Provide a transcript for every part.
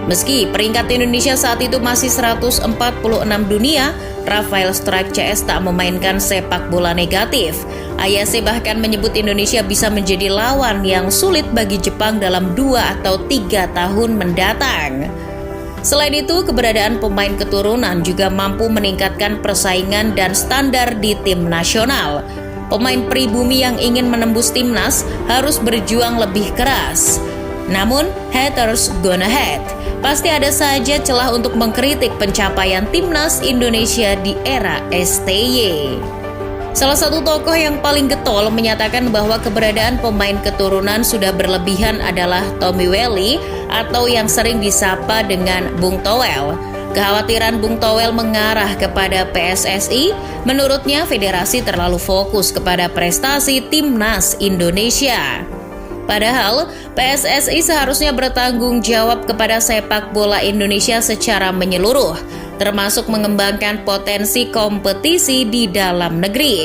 Meski peringkat Indonesia saat itu masih 146 dunia, Rafael Strike CS tak memainkan sepak bola negatif. Ayase bahkan menyebut Indonesia bisa menjadi lawan yang sulit bagi Jepang dalam 2 atau 3 tahun mendatang. Selain itu, keberadaan pemain keturunan juga mampu meningkatkan persaingan dan standar di tim nasional. Pemain pribumi yang ingin menembus timnas harus berjuang lebih keras. Namun, haters gonna hate. Pasti ada saja celah untuk mengkritik pencapaian timnas Indonesia di era STY. Salah satu tokoh yang paling getol menyatakan bahwa keberadaan pemain keturunan sudah berlebihan adalah Tommy Welly atau yang sering disapa dengan Bung Towel. Kekhawatiran Bung Towel mengarah kepada PSSI, menurutnya federasi terlalu fokus kepada prestasi timnas Indonesia. Padahal, PSSI seharusnya bertanggung jawab kepada sepak bola Indonesia secara menyeluruh, termasuk mengembangkan potensi kompetisi di dalam negeri.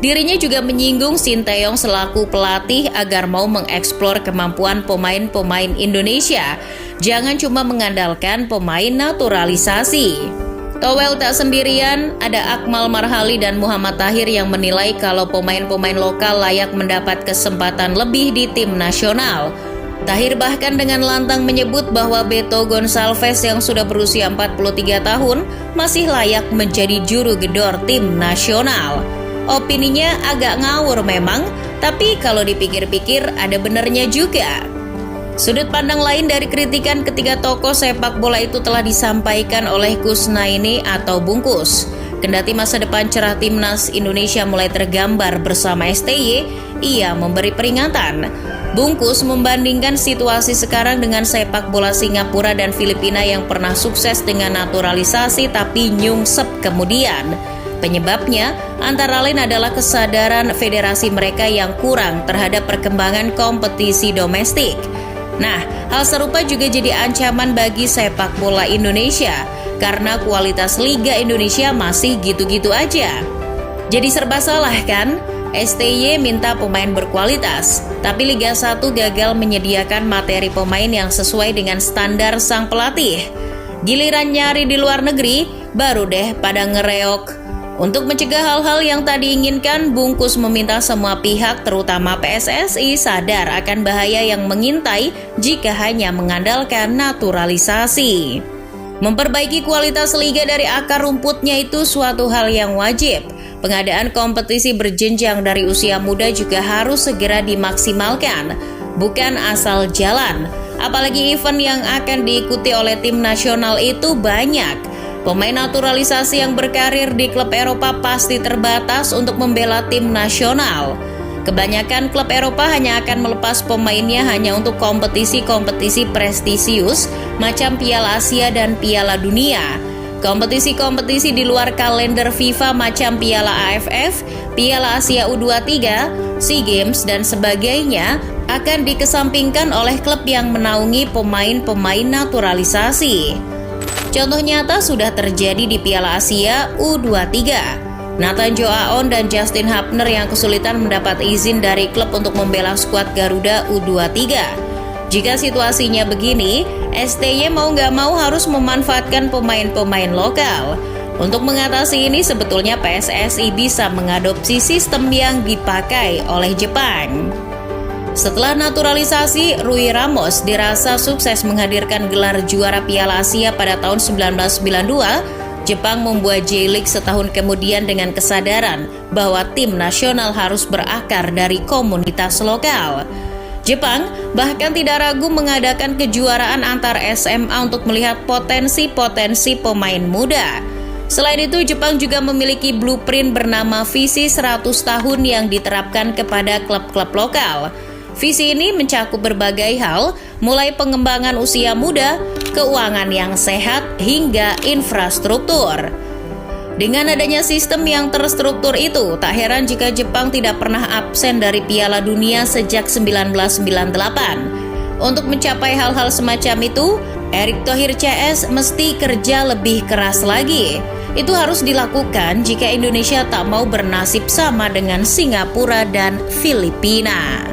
Dirinya juga menyinggung Sinteyong selaku pelatih agar mau mengeksplor kemampuan pemain-pemain Indonesia. Jangan cuma mengandalkan pemain naturalisasi. Towel tak sendirian, ada Akmal Marhali dan Muhammad Tahir yang menilai kalau pemain-pemain lokal layak mendapat kesempatan lebih di tim nasional. Tahir bahkan dengan lantang menyebut bahwa Beto Gonçalves yang sudah berusia 43 tahun masih layak menjadi juru gedor tim nasional. Opininya agak ngawur memang, tapi kalau dipikir-pikir ada benernya juga. Sudut pandang lain dari kritikan ketiga tokoh sepak bola itu telah disampaikan oleh Kusnaini atau Bungkus. Kendati masa depan cerah timnas Indonesia mulai tergambar bersama STY, ia memberi peringatan. Bungkus membandingkan situasi sekarang dengan sepak bola Singapura dan Filipina yang pernah sukses dengan naturalisasi tapi nyungsep kemudian. Penyebabnya antara lain adalah kesadaran federasi mereka yang kurang terhadap perkembangan kompetisi domestik. Nah, hal serupa juga jadi ancaman bagi sepak bola Indonesia karena kualitas Liga Indonesia masih gitu-gitu aja. Jadi serba salah kan? STY minta pemain berkualitas, tapi Liga 1 gagal menyediakan materi pemain yang sesuai dengan standar sang pelatih. Giliran nyari di luar negeri, baru deh pada ngereok. Untuk mencegah hal-hal yang tak diinginkan, Bungkus meminta semua pihak, terutama PSSI, sadar akan bahaya yang mengintai jika hanya mengandalkan naturalisasi. Memperbaiki kualitas liga dari akar rumputnya itu suatu hal yang wajib. Pengadaan kompetisi berjenjang dari usia muda juga harus segera dimaksimalkan, bukan asal jalan. Apalagi event yang akan diikuti oleh tim nasional itu banyak. Pemain naturalisasi yang berkarir di klub Eropa pasti terbatas untuk membela tim nasional. Kebanyakan klub Eropa hanya akan melepas pemainnya hanya untuk kompetisi-kompetisi prestisius macam Piala Asia dan Piala Dunia. Kompetisi-kompetisi di luar kalender FIFA macam Piala AFF, Piala Asia U23, SEA Games dan sebagainya akan dikesampingkan oleh klub yang menaungi pemain-pemain naturalisasi. Contoh nyata sudah terjadi di Piala Asia U23. Nathan Joe Aon dan Justin Hapner yang kesulitan mendapat izin dari klub untuk membela skuad Garuda U23. Jika situasinya begini, STY mau nggak mau harus memanfaatkan pemain-pemain lokal. Untuk mengatasi ini sebetulnya PSSI bisa mengadopsi sistem yang dipakai oleh Jepang. Setelah naturalisasi, Rui Ramos dirasa sukses menghadirkan gelar juara Piala Asia pada tahun 1992. Jepang membuat J-League setahun kemudian dengan kesadaran bahwa tim nasional harus berakar dari komunitas lokal. Jepang bahkan tidak ragu mengadakan kejuaraan antar SMA untuk melihat potensi-potensi pemain muda. Selain itu, Jepang juga memiliki blueprint bernama Visi 100 tahun yang diterapkan kepada klub-klub lokal. Visi ini mencakup berbagai hal, mulai pengembangan usia muda, keuangan yang sehat, hingga infrastruktur. Dengan adanya sistem yang terstruktur itu, tak heran jika Jepang tidak pernah absen dari Piala Dunia sejak 1998. Untuk mencapai hal-hal semacam itu, Erick Thohir CS mesti kerja lebih keras lagi. Itu harus dilakukan jika Indonesia tak mau bernasib sama dengan Singapura dan Filipina.